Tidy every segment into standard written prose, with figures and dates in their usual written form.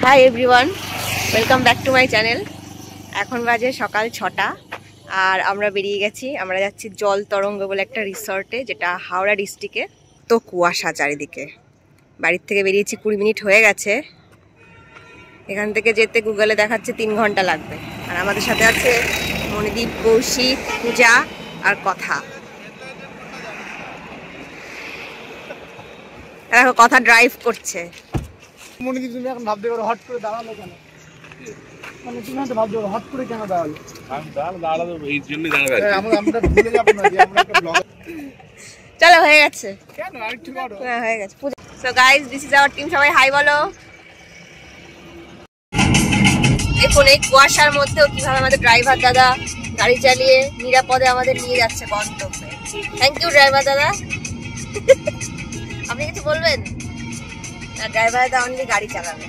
Hi everyone, welcome back to my channel. এখন বাজে সকাল 6টা আর আমরা বেরিয়ে গেছি। আমরা যাচ্ছি জল তরঙ্গ বলে একটা রিসর্টে, যেটা হাওড়া ডিস্ট্রিক্টে। তো কুয়াশা চারিদিকে। বাড়ির থেকে বেরিয়েছি 20 মিনিট হয়ে গেছে। এখান থেকে যেতে গুগলে দেখাচ্ছে 3 ঘন্টা লাগবে। আর আমাদের সাথে আছে মণিদীপ, কৌশিক, পূজা আর কথা। দেখো কথা ড্রাইভ করছে। মণিদীপ, তুমি এখন ভাবতে পারো হট করে দাঁড়ালো কেন? মানে তুমি হয়তো ভাবতে পারো হট করে কেন দাঁড়ালো। দাঁড়ালো এই জন্যই দাঁড়াবে। আমরা ভুলে যাবো না যে আমরা একটা ব্লগ। চলো, হয়ে গেছে। কেন আরেকটু করো? হ্যাঁ, হয়ে গেছে। So guys, this is our team. সবাই হাই বলো। দেখুন এই কুয়াশার মধ্যেও কিভাবে আমাদের ড্রাইভার দাদা গাড়ি চালিয়ে নিরাপদে আমাদের নিয়ে যাচ্ছে গন্তব্যে। থ্যাংক ইউ ড্রাইভার দাদা। আপনি কিছু বলবেন? না, ড্রাইভার দাদা অনলি গাড়ি চালাবে।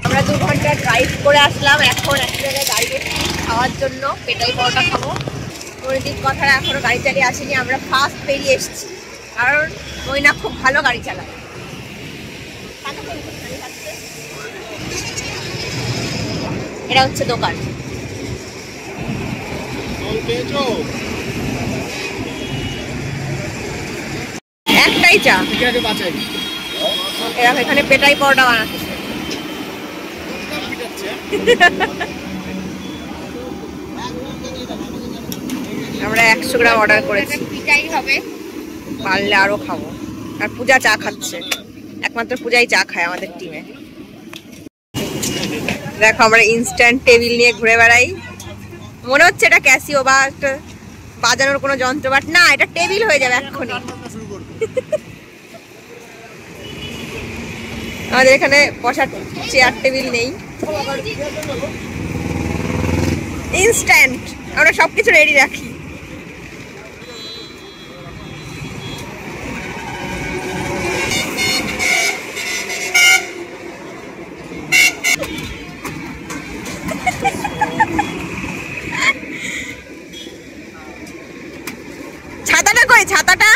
আমরা 2 ঘন্টা ড্রাইভ করে আসলাম। এখন এক জায়গায় দাঁড়িয়ে খাওয়ার জন্য পেটাই পরোটা খাবো। মণিদীপ কথাটা এখনো গাড়ি চালিয়ে আসেনি। আমরা ফার্স্ট বেরিয়ে এসেছি, কারণ মইনা খুব ভালো গাড়ি চালায়। এটা হচ্ছে দোকান। একটাই চা। এরা এখানে পেটাই পরোটা বানাচ্ছে। আমরা 100 গ্রাম অর্ডার করেছি। পিটাই হবে, পারলে আরো খাবো। আর পূজা চা খাচ্ছে। একমাত্র পূজাই চা খায় আমাদের টিমে। দেখো আমরা ইনস্ট্যান্ট টেবিল নিয়ে ঘুরে বেড়াই। মনে হচ্ছে এটা ক্যাসিও বা একটা বাজানোর কোনো যন্ত্র, বাট না, এটা টেবিল হয়ে যাবে এক্ষুনি। আমাদের এখানে বসার চেয়ার টেবিল নেই। ইনস্ট্যান্ট আমরা সবকিছু রেডি রাখি। ছাতাটা কই? ছাতাটা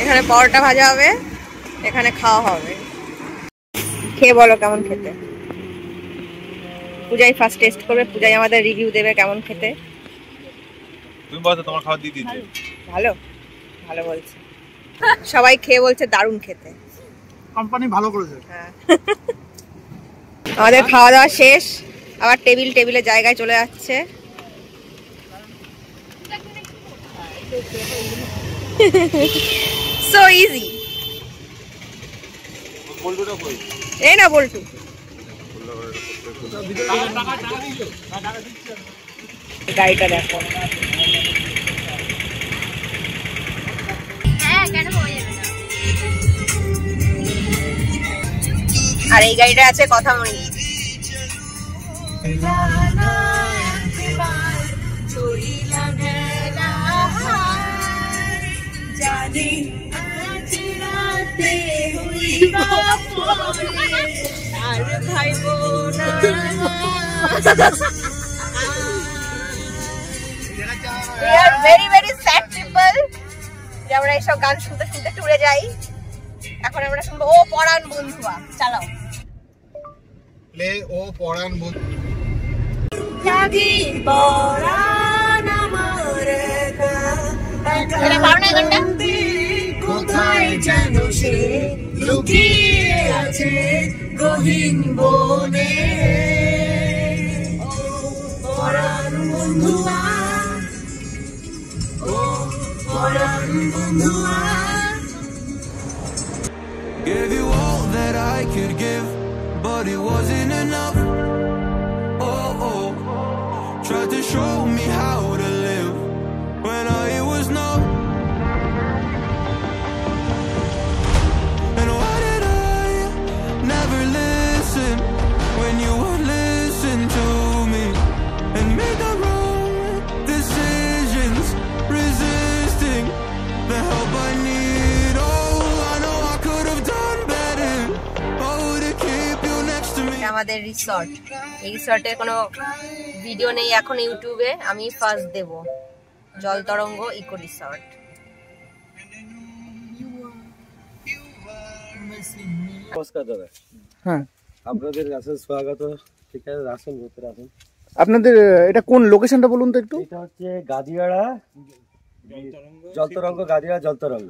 এখানে পরোটা ভাজা হবে, এখানে খাওয়া হবে। খেয়ে বলো কেমন খেতে। পূজাই ফার্স্ট টেস্ট করবে। পূজাই আমাদের রিভিউ দেবে কেমন খেতে। তুমি বলো তোমার খাবার দিয়ে দিয়েছে। ভালো, ভালো বলছে সবাই। খেয়ে বলছে দারুণ খেতে। কোম্পানি ভালো করেছে। হ্যাঁ। আমাদের খাওয়া দাওয়া শেষ। আবার টেবিলে জায়গায় চলে যাচ্ছে। So easy. বলটুটা কই? এই না বলটু। গাড়িটা দেখো। আর এই গাড়িটা আছে কথামণি। ভাই বোন ভেরি ভেরি স্যাড পিপল যে আমরা এইসব গান শুনতে শুনতে টুরে যাই। এখন আমরা শুনবো ও পরাণ বন্ধুয়া। চালাও প্লে ও পরাণ বন্ধু। লাগি পরাণ আমার একা একা। এটা পারো না গানটা? কোথায় যেন সে লুকিয়ে আছে গহীন বনে। ও পরাণ বন্ধুয়া, ও পরাণ বন্ধুয়া। Gave you all that I could give, but it wasn't enough. Oh, oh, tried to show me how to live when I was numb. And why did I never listen when you would listen to me and make the wrong decisions, resisting the help I need. Oh, I know I could have done better. Oh, to keep you next to me. আমাদের resort. এই রিসর্টের কোনো video নেই এখন ইউটিউবে, আমি first দেব। জল তরঙ্গ eco resort. নমস্কার দাদা। হ্যাঁ, আপনাদের কাছে স্বাগত। ঠিক আছে, আসুন ভেতরে আসুন। আপনাদের এটা কোন লোকেশনটা বলুন তো একটু। এটা হচ্ছে গাদিয়াড়া জলতরঙ্গ, গাদিয়াড়া জলতরঙ্গ।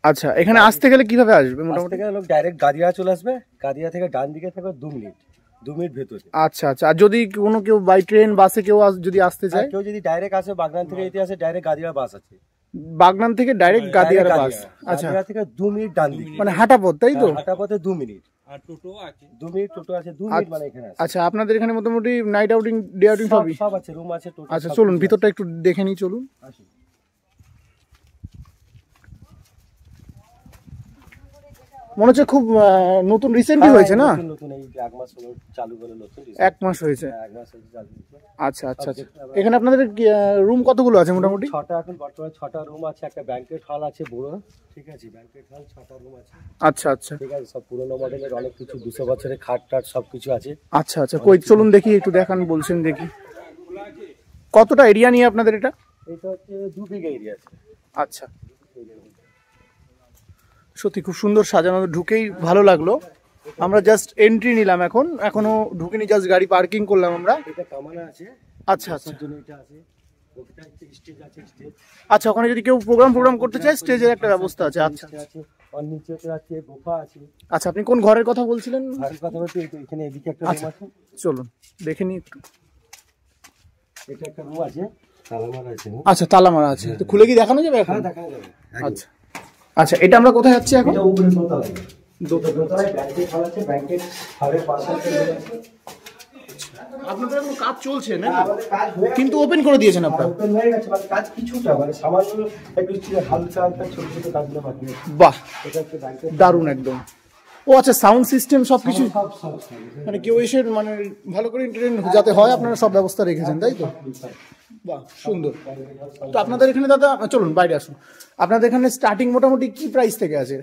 আচ্ছা, এখানে আসতে গেলে কিভাবে আসবে মোটামুটি মোটামুটি? লোক ডাইরেক্ট গাদিয়াড়া চলে আসবে। গাদিয়া থেকে ডান দিকে থাকবে 2 মিনিট ভেতরে। আচ্ছা আচ্ছা, আর যদি কোনো কেউ বাই ট্রেন বাসে কেউ যদি আসতে আর চায়? কেউ যদি ডাইরেক্ট আসে বাগনান থেকে যেতে আসে, ডাইরেক্ট গাদিয়াড়া বাস আছে। বাগনান থেকে ডাইরেক্ট গাদিয়ার বাস? আচ্ছা, গাদিয়াড়া থেকে 2 মিনিট ডান দিকে, মানে হাঁটা পথ, তাই তো? হাঁটা পথে 2 মিনিট। আর টোটো আছে 2 মিনিট, টোটো আছে 2 মিনিট, মানে এখানে আছে। আচ্ছা, আপনাদের এখানে মোটামুটি নাইট আউটিং, ডে আউটিং সবই সব আছে, রুম আছে, টোটো। আচ্ছা, চলুন ভিতরটা একটু দেখে নিই, চলুন। আসুন। মনে হচ্ছে খুব নতুন রিসেন্টলি হয়েছে না? নতুন এই 1 মাস হলো চালু করে, নতুন 1 মাস হয়েছে। 1 মাস হলো চালু হয়েছে। আচ্ছা আচ্ছা আচ্ছা, এখানে আপনাদের রুম কতগুলো আছে মোটামুটি? 6টা, এখন বর্তমানে 6টা রুম আছে। একটা ব্যাংকেট হল আছে বড়, ঠিক আছে, ব্যাংকেট হল 6টা রুম আছে। আচ্ছা আচ্ছা ঠিক আছে, সব পুরোনো মডেলের, অনেক কিছু 200 বছরের খাট টাট সবকিছু আছে। আচ্ছা আচ্ছা, কই চলুন দেখি, একটু দেখান বলছেন, দেখি কতটা এরিয়া নিয়ে আপনাদের এটা? এটা হচ্ছে 2 বিঘা এরিয়া আছে। আচ্ছা, সত্যি খুব সুন্দর সাজানো, ঢুকেই ভালো লাগলো। আমরা জাস্ট এন্ট্রি নিলাম, এখনো ঢুকিনি, জাস্ট গাড়ি পার্কিং করলাম আমরা। এটা কামানা আছে। আচ্ছা আচ্ছা জন্য এটা আছে। ওটা হচ্ছে স্টেজ আছে, স্টেজ আচ্ছা, ওখানে যদি কেউ প্রোগ্রাম করতে চায়, স্টেজের একটা ব্যবস্থা আছে। আচ্ছা আছে। আর নিচেতে আছে গোফা আছে। আচ্ছা, আপনি কোন ঘরের কথা বলছিলেন? আর কথা বলতে এখানে এদিকে একটা রুম আচ্ছা, আছে। চলুন দেখে নিই একটু। এটা একটা রুম আছে, তালা মারা আছে। আচ্ছা, তালা মারা আছে, তো খুলে কি দেখানো যাবে এখন? হ্যাঁ, দেখানো যাবে। আচ্ছা আচ্ছা, এটা আমরা কোথায় যাচ্ছি এখন? এটা উপরে দোতলায়। দোতলায় ব্যাংকেট হল আছে, ব্যাংকেট হলের পাশে আছে। আপনাদের এখন কাজ চলছে না, আমাদের কাজ হয়ে কিন্তু ওপেন করে দিয়েছেন আপনারা? ওপেন হয়ে গেছে, মানে কাজ কিছুটা, মানে সামান্য একটু হালকা হালকা ছোট ছোট কাজগুলো বাকি আছে। বাহ, এটা হচ্ছে ব্যাংকেট। দারুণ একদম। ও আচ্ছা, সাউন্ড সিস্টেম সবকিছু, সব মানে কেউ এসে মানে ভালো করে এন্টারটেইন যাতে হয়, আপনারা সব ব্যবস্থা রেখেছেন, তাই তো? বাহ, সুন্দর। তো আপনাদের এখানে দাদা, চলুন বাইরে আসুন, আপনাদের এখানে স্টার্টিং মোটামুটি কি প্রাইস থেকে আছে?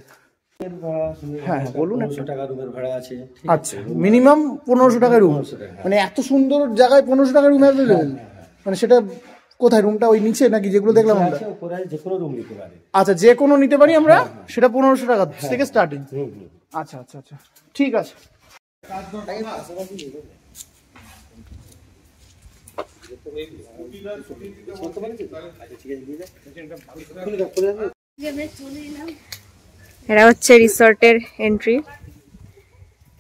হ্যাঁ হ্যাঁ, বলুন। 1500 টাকা রুমের ভাড়া আছে। আচ্ছা, মিনিমাম 1500 টাকা রুম, 1500 টাকা। মানে এত সুন্দর জায়গায় 1500 টাকা রুম অ্যাভেলেবেল? মানে সেটা কোথায়, রুমটা ওই নিচে নাকি যেগুলো দেখলাম আমরা? আছে, উপরে যে কোনো রুম নিতে পারে। আচ্ছা, যে কোনো নিতে পারি আমরা, সেটা 1500 টাকা থেকে স্টার্টিং? আচ্ছা আচ্ছা আচ্ছা, ঠিক আছে। এরা হচ্ছে রিসর্টের এন্ট্রি।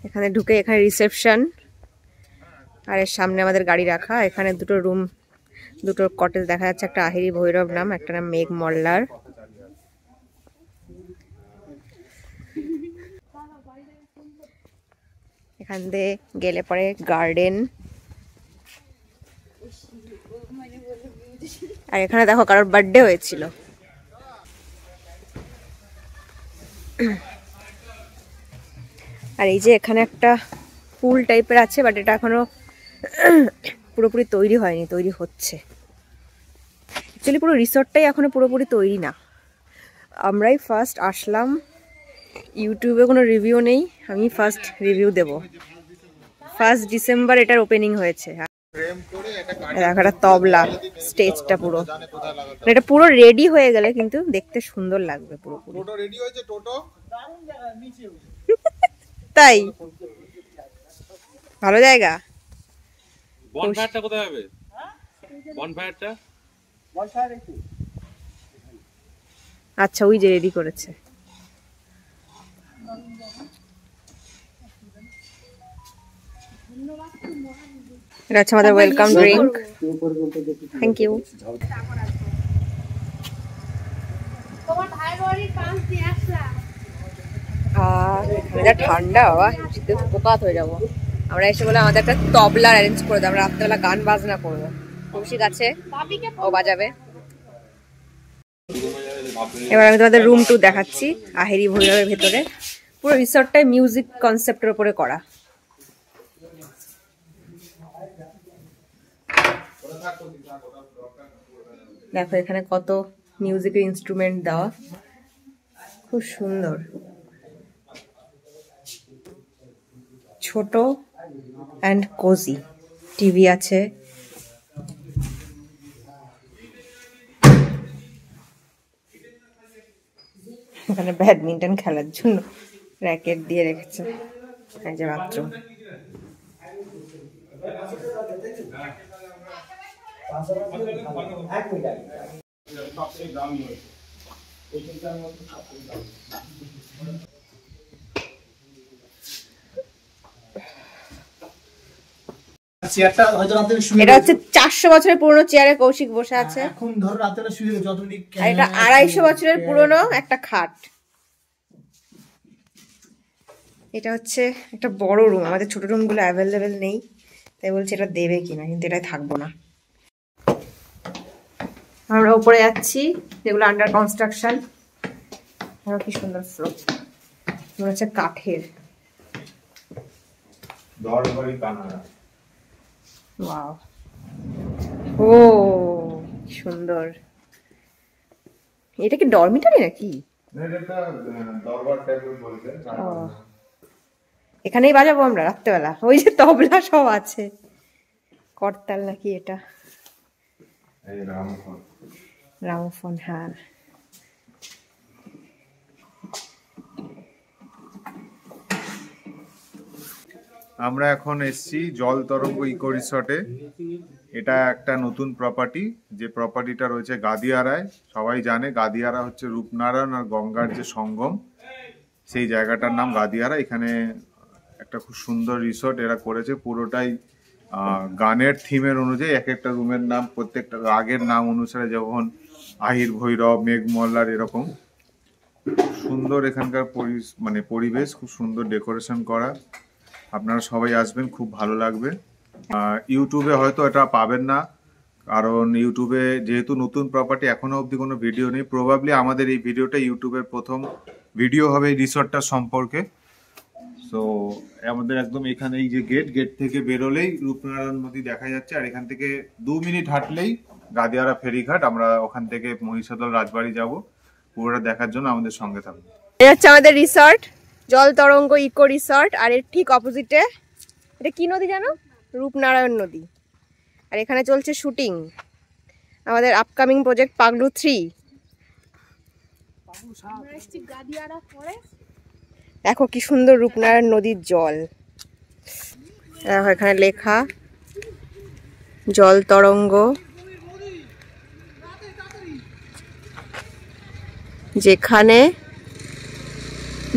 এখানে ঢুকে এখানে রিসেপশন, আর এর সামনে আমাদের গাড়ি রাখা। এখানে দুটো রুম, দুটো কটেজ দেখা যাচ্ছে, একটা আহিরি ভৈরব নাম, একটা নাম মেঘ মল্লার। এখান দিয়ে গেলে পরে গার্ডেন, আর এখানে দেখো কারোর বার্থডে হয়েছিল। আর এই যে এখানে একটা পুল টাইপের আছে, বাট এটা এখনো পুরোপুরি তৈরি হয়নি, তৈরি হচ্ছে। অ্যাকচুয়ালি পুরো রিসর্টটাই এখনো পুরোপুরি তৈরি না। আমরাই ফার্স্ট আসলাম, ইউটিউবে কোনো রিভিউ নেই, আমি ফার্স্ট রিভিউ দেব। 1 ডিসেম্বর এটার ওপেনিং হয়েছে। একটা তবলা, স্টেজটা পুরো, এটা পুরো রেডি হয়ে গেলে কিন্তু দেখতে সুন্দর লাগবে পুরোপুরি। তাই ভালো জায়গা। বনফায়ারটা কোথায় হবে? বনফায়ারটা আচ্ছা, ওই যে রেডি করেছে। এটা হচ্ছে আমাদের ওয়েলকাম ড্রিঙ্ক। Thank you. যা ঠান্ডা বাবা, শীতে পোকাত হয়ে যাবো। আমরা এসে বলে আমাদের একটা তবলা অ্যারেঞ্জ করে দেবো, আমরা রাত্রেবেলা গান বাজনা করবো। কৌশিক আছে, ও বাজাবে। এবার আমি তোমাদের রুম টু দেখাচ্ছি, আহিরি ভৈরবের ভেতরে। পুরো রিসর্টটাই মিউজিক কনসেপ্টের উপরে করা। দেখো এখানে কত মিউজিকের ইনস্ট্রুমেন্ট দেওয়া, খুব সুন্দর। ছোট অ্যান্ড কোজি। টিভি আছে, এখানে ব্যাডমিন্টন খেলার জন্য র্যাকেট দিয়ে রেখেছে। এই যে বাথরুম। চেয়ারটা হয়তো রাতে শুয়ে এটা হচ্ছে 400 বছরের পুরনো চেয়ারে কৌশিক বসে আছে। এখন ধরো রাতে শুয়ে যতদিন আর এটা 250 বছরের পুরনো একটা খাট। এটা হচ্ছে একটা বড় রুম, আমাদের ছোট রুমগুলো অ্যাভেলেবেল নেই, তাই বলছি এটা দেবে কিনা, কিন্তু এটাই থাকবো না। আমরা উপরে যাচ্ছি, যেগুলো আন্ডার কনস্ট্রাকশন। আরো কি সুন্দর ফ্লোর, মনে হচ্ছে কাঠের। ওয়াও, ও সুন্দর। এটা কি ডরমিটরি নাকি? ও, এখানেই বাজাবো আমরা রাত্রেবেলা। ওই যে তবলা সব আছে, করতাল নাকি এটা? গ্রামোফোন, হ্যাঁ। আমরা এখন এসেছি জল তরঙ্গ ইকো রিসর্টে। এটা একটা নতুন প্রপার্টি, যে প্রপার্টিটা রয়েছে গাদিয়ারায়। সবাই জানে গাদিয়ারা হচ্ছে রূপনারায়ণ আর গঙ্গার যে সঙ্গম, সেই জায়গাটার নাম গাদিয়ারা। এখানে একটা খুব সুন্দর রিসর্ট এরা করেছে, পুরোটাই গানের থিমের অনুযায়ী। এক একটা রুমের নাম প্রত্যেকটা রাগের নাম অনুসারে, যেমন আহির ভৈরব, মেঘমল্লার, এরকম সুন্দর এখানকার পরিবেশ, খুব সুন্দর ডেকোরেশন করা। আপনারা সবাই আসবেন, খুব ভালো লাগবে। ইউটিউবে হয়তো এটা পাবেন না, কারণ ইউটিউবে যেহেতু নতুন প্রপার্টি, এখনো অবধি কোনো ভিডিও নেই। প্রবাবলি আমাদের এই ভিডিওটা ইউটিউবের প্রথম ভিডিও হবে এই রিসর্টটার সম্পর্কে। তো আমাদের একদম এখানে এই যে গেট থেকে বেরোলেই রূপনারায়ণ নদী দেখা যাচ্ছে, আর এখান থেকে 2 মিনিট হাঁটলেই গাদিয়ারা ফেরিঘাট। আমরা ওখান থেকে মহিষাদল রাজবাড়ি যাব। পুরোটা দেখার জন্য আমাদের সঙ্গে থাকবে। এটা হচ্ছে আমাদের রিসর্ট, জল তরঙ্গ ইকো রিসর্ট। আর এর ঠিক অপোজিটে এটা কি নদী জানো? রূপনারায়ণ নদী। আর এখানে চলছে শুটিং আমাদের আপকামিং প্রজেক্ট পাগলু 3। দেখো কি সুন্দর রূপনারায়ণ নদীর জল। এখানে লেখা জল তরঙ্গ, যেখানে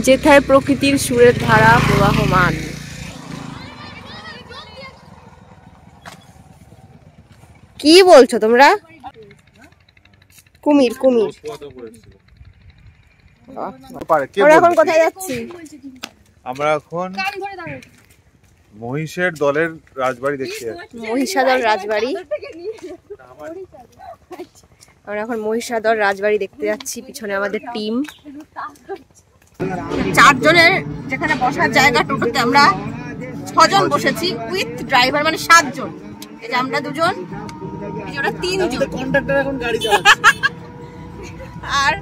যেথায় প্রকৃতির সুরের ধারা প্রবাহমান। কি বলছো তোমরা? কুমির কুমির। আমরা এখন কোথায় যাচ্ছি? আমরা এখন মহিষের দলের রাজবাড়ি দেখতে যাচ্ছি। মহিষাদল রাজবাড়ি। আমরা এখন মহিষাদল রাজবাড়ি দেখতে যাচ্ছি। পিছনে আমাদের টিম, 4 জনের যেখানে বসার জায়গা, টোটোতে আমরা 6 জন বসেছি উইথ ড্রাইভার, মানে 7 জন। এই যে আমরা 2 জন, এই যে ওরা 3 জন। কন্ডাক্টর এখন গাড়ি চালাচ্ছে। আর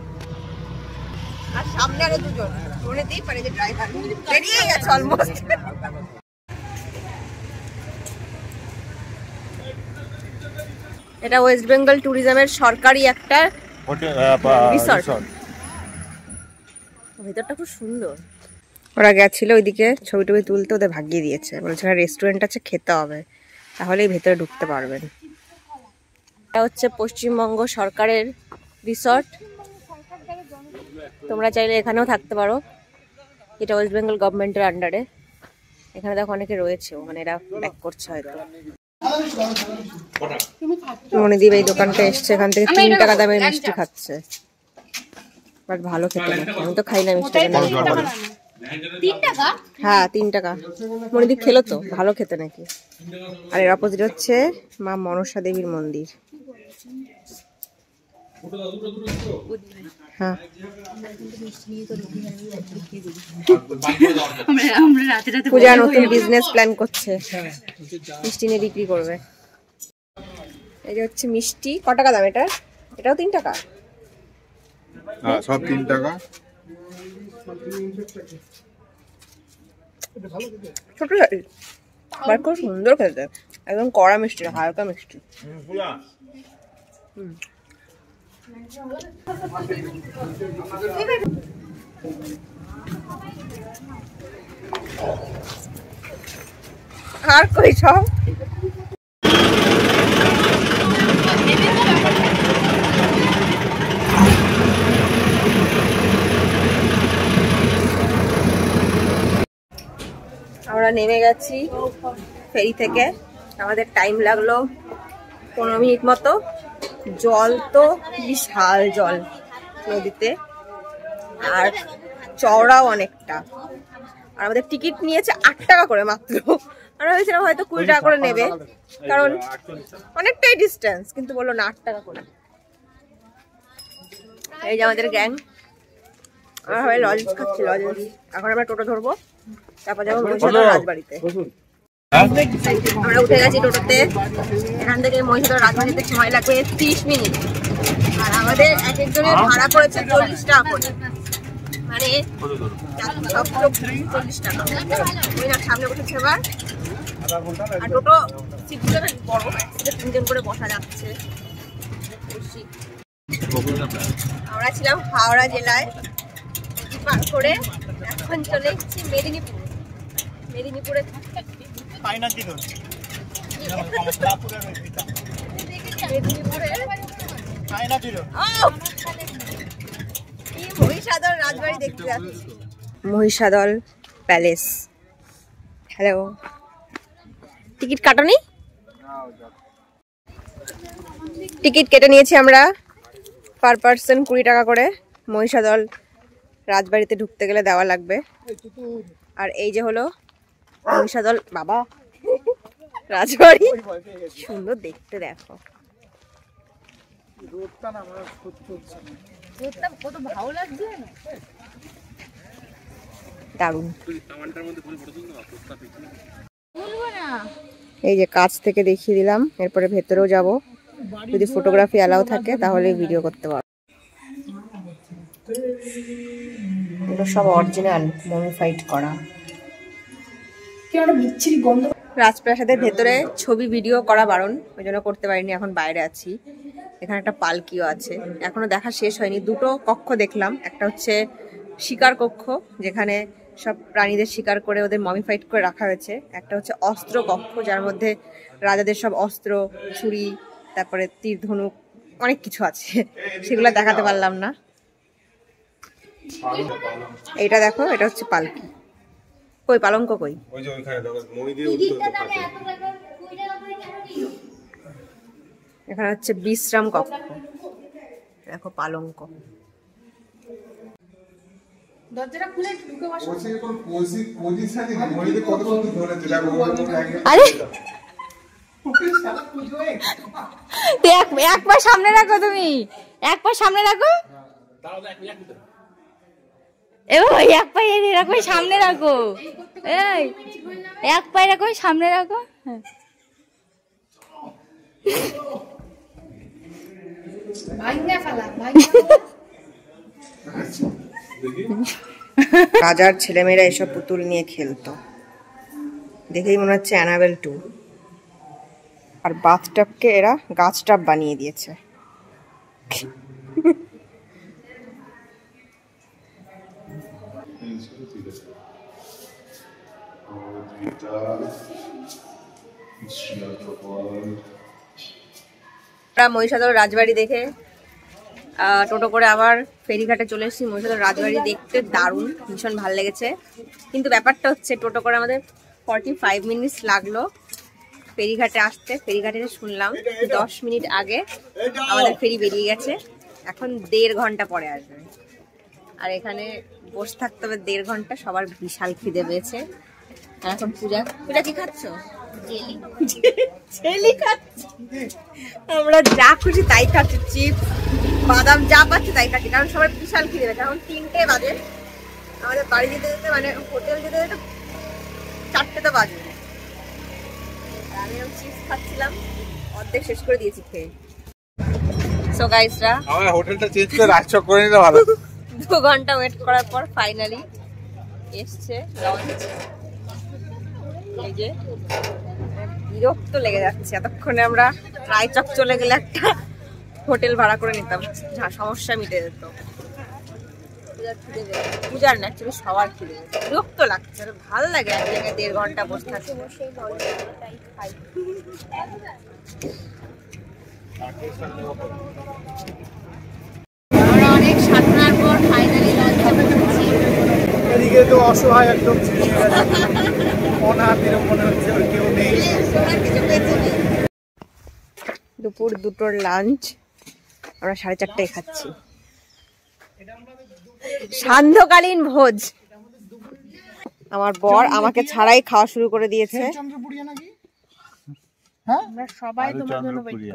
সামনে আরো 2 জন, মনেতেই পারে যে ড্রাইভার বেরিয়ে গেছে অলমোস্ট। এটা ওয়েস্ট বেঙ্গল ট্যুরিজমের সরকারি একটা রিসর্ট। ভেতরটা খুব সুন্দর। ওরা গেছিল ওইদিকে ছবি টবি তুলতে, ওদের ভাগিয়ে দিয়েছে। বলছে রেস্টুরেন্ট আছে, খেতে হবে, তাহলেই ভেতরে ঢুকতে পারবেন। এটা হচ্ছে পশ্চিমবঙ্গ সরকারের রিসর্ট, তোমরা চাইলে এখানেও থাকতে পারো। এটা ওয়েস্ট বেঙ্গল গভর্নমেন্টের আন্ডারে। এখানে দেখো অনেকে রয়েছেও, মানে এরা ব্যাক করছে হয়তো। মনিদীপ এই দোকানটা এসছে, এখান থেকে 3 টাকা দামের মিষ্টি খাচ্ছে, বাট ভালো খেতে না। আমি তো খাই না মিষ্টি। 3 টাকা? হ্যাঁ 3 টাকা। মনিদীপ খেলো তো, ভালো খেতে নাকি। আর এর অপোজিট হচ্ছে মা মনসা দেবীর মন্দির। হ্যাঁ, পূজা নতুন বিজনেস প্ল্যান করছে, মিষ্টি নিয়ে বিক্রি করবে। এই যে হচ্ছে মিষ্টি। ক টাকা দাম এটা? এটাও 3 টাকা। হ্যাঁ, সব 3 টাকা। ছোট সাইজ, বাট খুব সুন্দর খেতে, একদম কড়া মিষ্টি, হালকা মিষ্টি। আর কই সব আমরা নেমে গেছি ফেরি থেকে। আমাদের টাইম লাগলো 15 মিনিট মতো। জল তো বিশাল জল নদীতে, আর চওড়াও অনেকটা। আর আমাদের টিকিট নিয়েছে 8 টাকা করে মাত্র। আমরা ভেবেছিলাম হয়তো 20 টাকা করে নেবে, কারণ অনেকটাই ডিস্টেন্স, কিন্তু বললো না 8 টাকা করে। এই যে আমাদের গ্যাং, আমরা সবাই লজেন্স খাচ্ছি, লজেন্স। এখন আমরা টোটো ধরবো, তারপর যাবো মহিষাদল রাজবাড়িতে। আমরা উঠে গেছি টোটোতে। এখান থেকে মহিষাদল রাজবাড়িতে সময় লাগবে 30 মিনিট। আর আমাদের এক একজনের ভাড়া পড়েছে 40 টাকা করে, মানে সব 40 টাকা। সামনে বসেছে এবার। আর টোটো সিটগুলো বেশ বড়, 3 জন করে বসা যাচ্ছে। আমরা ছিলাম হাওড়া জেলায়, পার করে এখন চলে এসেছি মেদিনীপুর। মেদিনীপুরে মহিষাদল রাজবাড়ি দেখতে যাচ্ছি, মহিষাদল প্যালেস। হ্যালো, টিকিট কাটোনি? টিকিট কেটে নিয়েছি আমরা, পার পার্সন 20 টাকা করে। মহিষাদল রাজবাড়িতে ঢুকতে গেলে দেওয়া লাগবে। আর এই যে হলো মহিষাদল বাবা রাজবাড়ি, সুন্দর দেখতে। দেখো দারুন। এই যে কাছ থেকে দেখিয়ে দিলাম, এরপরে ভেতরেও যাব। যদি ফটোগ্রাফি অ্যালাউ থাকে তাহলে ভিডিও করতে পারবো। এগুলো সব অরিজিনাল মমিফাইড করা। রাজপ্রাসাদের ভেতরে ছবি ভিডিও করা বারণ, ওই জন্য করতে পারিনি, এখন বাইরে আছি। এখানে একটা পালকিও আছে, এখনো দেখা শেষ হয়নি। 2টো কক্ষ দেখলাম, একটা হচ্ছে শিকার কক্ষ, যেখানে সব প্রাণীদের শিকার করে ওদের মমিফাইড করে রাখা হয়েছে। একটা হচ্ছে অস্ত্র কক্ষ, যার মধ্যে রাজাদের সব অস্ত্র, ছুরি, তারপরে তীর ধনুক, অনেক কিছু আছে, সেগুলো দেখাতে পারলাম না। এইটা দেখো, এটা হচ্ছে পালকি। কই পালঙ্ক কই? ওই যে ওইখানে দেখো মই দিয়ে উত্তর পাশে। এখানে হচ্ছে বিশ্রাম কক্ষ, দেখো পালঙ্ক। দরজাটা খুলে ঢুকে বসো। ওই যে কোন পজিশন নেই, মই দিয়ে কত কত ধরেছে দেখো। আরে এক পা সামনে রাখো, তুমি এক পা সামনে রাখো। ওই এক পায়ে রাখো, সামনে রাখো। এই এক পায়ে রাখো, সামনে রাখো। রাজার ছেলেমেয়েরা এসব পুতুল নিয়ে খেলতো, দেখেই মনে হচ্ছে অ্যানাবেল 2। আর বাথটাবকে এরা গাছ টাব বানিয়ে দিয়েছে। আমরা মহিষাদল রাজবাড়ি দেখে টোটো করে আবার ফেরিঘাটে চলে এসেছি। মহিষাদল রাজবাড়ি দেখতে দারুণ, ভীষণ ভালো লেগেছে। কিন্তু ব্যাপারটা হচ্ছে টোটো করে আমাদের 45 মিনিটস লাগলো ফেরিঘাটে আসতে। ফেরিঘাটে শুনলাম 10 মিনিট আগে আমাদের ফেরি বেরিয়ে গেছে, এখন 1.5 ঘন্টা পরে আসবে। আর এখানে বসে থাকতে হবে 1.5 ঘন্টা। সবার বিশাল খিদে পেয়েছে। আর এখন পূজা কি খাচ্ছ? জেলি খাচ্ছি। আমরা যা খুশি তাই খাচ্ছি, চিপস বাদাম যা পাচ্ছি তাই খাচ্ছি, কারণ সবার বিশাল খিদে পেয়েছে। এখন 3টে বাজে, আমাদের বাড়ি যেতে যেতে মানে হোটেল যেতে যেতে 4টে তো বাজে। আমি এরকম চিপস খাচ্ছিলাম, অর্ধেক শেষ করে দিয়েছি খেয়ে। সো গাইসরা, আমরা হোটেলটা চেঞ্জ করে রাজচক করে নিলে ভালো। 2 ঘন্টা ওয়েট করার পর ফাইনালি এসছে লঞ্চ। এই যে বিরক্ত লেগে যাচ্ছে, এতক্ষণে আমরা রায়চক চলে গেলে একটা হোটেল ভাড়া করে নিতাম, সমস্যা মিটে যেত। পূজার না, অ্যাকচুয়ালি সবার খিদে বিরক্ত লাগছে, ভালো লাগে এক জায়গায় 1.5 ঘন্টা বসে থাকতে। অনেক সাধনার পর ফাইনালি লঞ্চ পেয়েছি। এদিকে তো অসহায় একদম অনাথ এরকম মনে হচ্ছে কেউ নেই। দুপুর 2টোর লাঞ্চ আমরা 4:30টায় খাচ্ছি, সান্ধ্যকালীন ভোজ। আমার বর আমাকে ছাড়াই খাওয়া শুরু করে দিয়েছে।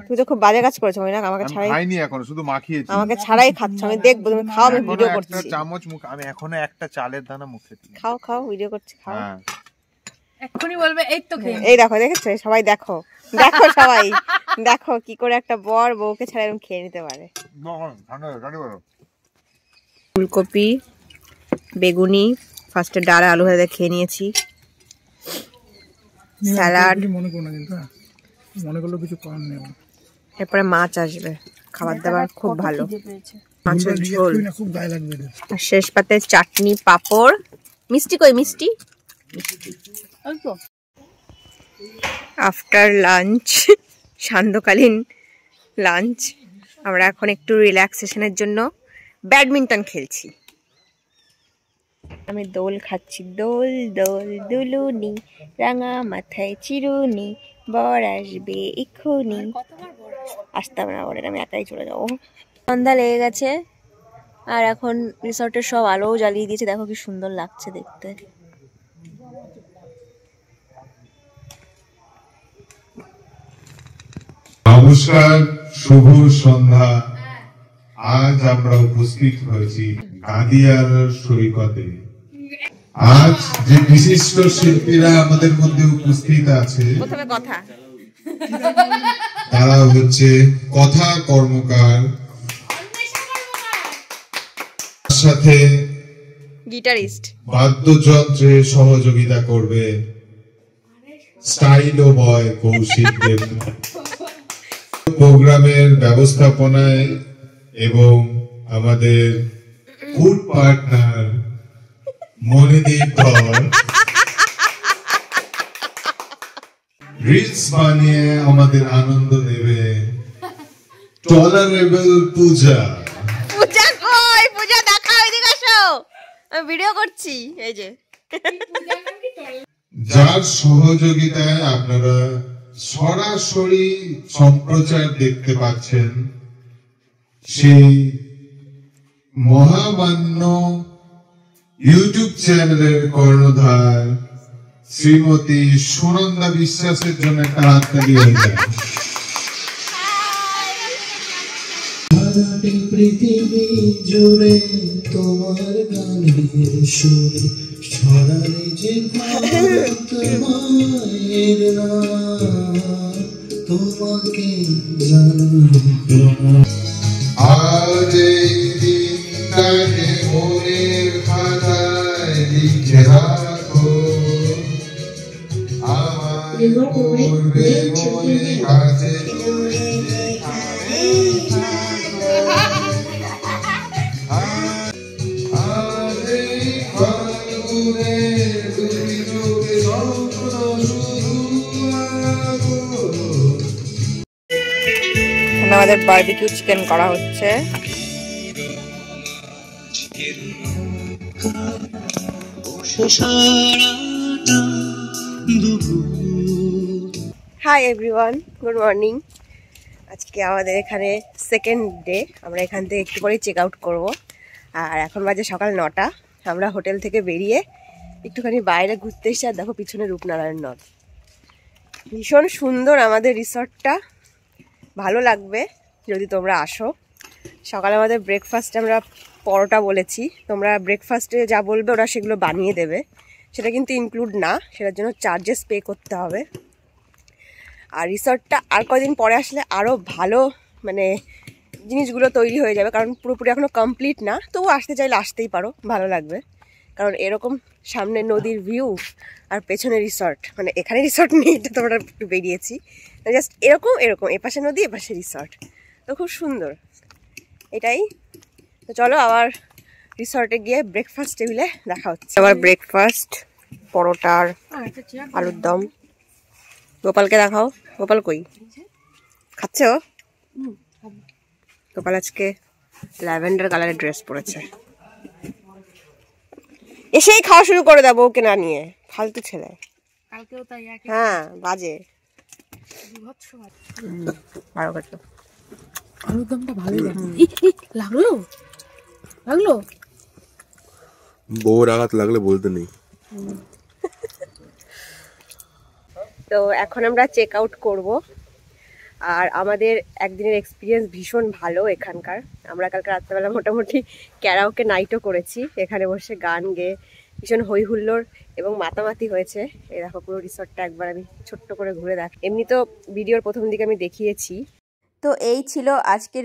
তুই তো খুব বাজে কাজ করেছো মনে, আমাকে ছাড়াই খাইনি এখনো, শুধু মাখিয়েছি। আমাকে ছাড়াই খাচ্ছ, আমি দেখবো তুমি খাও, আমি ভিডিও করছি। একটা চামচ মুখ, আমি এখনো একটা চালের দানা মুখে দিই। খাও খাও, ভিডিও করছি, খাও। হ্যাঁ এক্ষুনি বলবে এই তো খেয়ে। এই দেখো, দেখেছো সবাই, দেখো দেখো সবাই দেখো কি করে একটা বর বউকে ছাড়া এরকম খেয়ে নিতে পারে। ফুলকপি, বেগুনি, ফার্স্টে ডাল আলু ভাজা খেয়ে নিয়েছি, স্যালাড, মনে করো না কিন্তু, মনে করলেও কিছু করার নেই। এরপরে মাছ আসবে, খাবার দাবার খুব ভালো, মাছের ঝোল, খুব গায়ে লাগবে। আর শেষ পাতে চাটনি, পাঁপড়, মিষ্টি। কই মিষ্টি? আফটার লাঞ্চ, সান্ধ্যকালীন লাঞ্চ, আমরা এখন একটু রিল্যাক্সেশনের জন্য ব্যাডমিন্টন খেলছি। আমি দোল খাচ্ছি, দোল দোল দুলুনি, রাঙা মাথায় চিরুনি, বর আসবে এক্ষুনি। আসতাম না বলেন, আমি একাই চলে যাবো। সন্ধ্যা লেগে গেছে আর এখন রিসর্টের সব আলোও জ্বালিয়ে দিয়েছে, দেখো কি সুন্দর লাগছে দেখতে। নমস্কার, শুভ সন্ধ্যা। আজ আমরা উপস্থিত হয়েছি গাদিয়ার সৈকতে। আজ যে বিশিষ্ট শিল্পীরা আমাদের মধ্যে উপস্থিত আছে, প্রথমে কথা, তারা হচ্ছে কথা কর্মকার, সাথে গিটারিস্ট, বাদ্যযন্ত্রে সহযোগিতা করবে স্টাইল বয় কৌশিক দেব। প্রোগ্রামের ব্যবস্থাপনায় এবং আমাদের ফুড পার্টনার মনিদীপ ধর, রিলস বানিয়ে আমাদের আনন্দ দেবে টলারেবল পূজা। পূজা কই? পূজা দেখাও, এদিকে আসো, আমি ভিডিও করছি। এই যে যার সহযোগিতায় আপনারা সরাসরি সম্প্রচার দেখতে পাচ্ছেন, সেই মহামান্য ইউটিউব চ্যানেলের কর্ণধার শ্রীমতী সুনন্দা বিশ্বাসের জন্য একটা হাততালি হয়ে যায়। পৃথিবী জুড়ে তোমার গানের সুর ছড়ালে যে ভারত মায়ের নাম, তোমাকে জানাবো আজ এই দিনটাকে মনের খাতায় লিখে রাখো, আমার পূর্বে মনে কাছে আজ এই ফাল্গুনের দুই চোখে স্বপ্ন শুধু আঁকো। এখানে আমাদের বারবিকিউ চিকেন করা হচ্ছে। Hi everyone, good morning. আজকে আমাদের এখানে সেকেন্ড ডে, আমরা এখান থেকে একটু পরেই চেক আউট করবো। আর এখন বাজে সকাল 9টা। আমরা হোটেল থেকে বেরিয়ে একটুখানি বাইরে ঘুরতে এসে, আর দেখো পিছনে রূপনারায়ণ নদ, ভীষণ সুন্দর আমাদের রিসর্টটা, ভালো লাগবে যদি তোমরা আসো। সকালে আমাদের ব্রেকফাস্টে আমরা পরোটা বলেছি, তোমরা ব্রেকফাস্টে যা বলবে ওরা সেগুলো বানিয়ে দেবে, সেটা কিন্তু ইনক্লুড না, সেটার জন্য চার্জেস পে করতে হবে। আর রিসর্টটা আর কদিন পরে আসলে আরও ভালো মানে জিনিসগুলো তৈরি হয়ে যাবে, কারণ পুরোপুরি এখনও কমপ্লিট না, তবু আসতে চাইলে আসতেই পারো, ভালো লাগবে। কারণ এরকম সামনে নদীর ভিউ আর পেছনে রিসর্ট, মানে এখানে রিসর্ট নেই, এটা তোমরা একটু বেরিয়েছি, জাস্ট এরকম এরকম, এপাশে নদী এপাশে রিসর্ট, তো খুব সুন্দর এটাই। তো চলো আবার রিসর্টে গিয়ে ব্রেকফাস্ট টেবিলে দেখা হচ্ছে। আবার ব্রেকফাস্ট, পরোটার আলুর দম। গোপালকে দেখাও, গোপাল কই খাচ্ছে ও? গোপাল আজকে ল্যাভেন্ডার কালারের ড্রেস পরেছে, এসেই খাওয়া শুরু করে দেবো ওকে না নিয়ে, ফালতু ছেলে। কালকেও তাই হ্যাঁ বাজে ভালো কাটলো। আলুর দমটা ভালো লাগলো লাগলো। বউর আঘাত লাগলে বলতে নেই। তো এখন আমরা চেক আউট করবো। আর আমাদের একদিনের এক্সপিরিয়েন্স ভীষণ ভালো এখানকার। আমরা কালকে রাত্রেবেলা মোটামুটি ক্যারাওকে নাইটও করেছি, এখানে বসে গান গেয়ে ভীষণ হই হুল্লোড় এবং মাতামাতি হয়েছে। এই দেখো পুরো রিসর্টটা একবার আমি ছোট্ট করে ঘুরে দেখ, এমনি তো ভিডিওর প্রথম দিকে আমি দেখিয়েছি। তো এই ছিল আজকের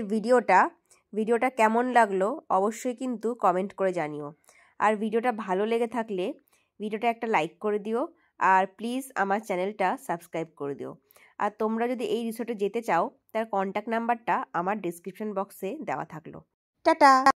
ভিডিওটা কেমন লাগলো অবশ্যই কিন্তু কমেন্ট করে জানিও। আর ভিডিওটা ভালো লেগে থাকলে ভিডিওটা একটা লাইক করে দিও, আর প্লিজ আমার চ্যানেলটা সাবস্ক্রাইব করে দিও। আর তোমরা যদি এই রিসর্টে যেতে চাও তার কন্ট্যাক্ট নাম্বারটা আমার ডেসক্রিপশন বক্সে দেওয়া থাকলো। টাটা।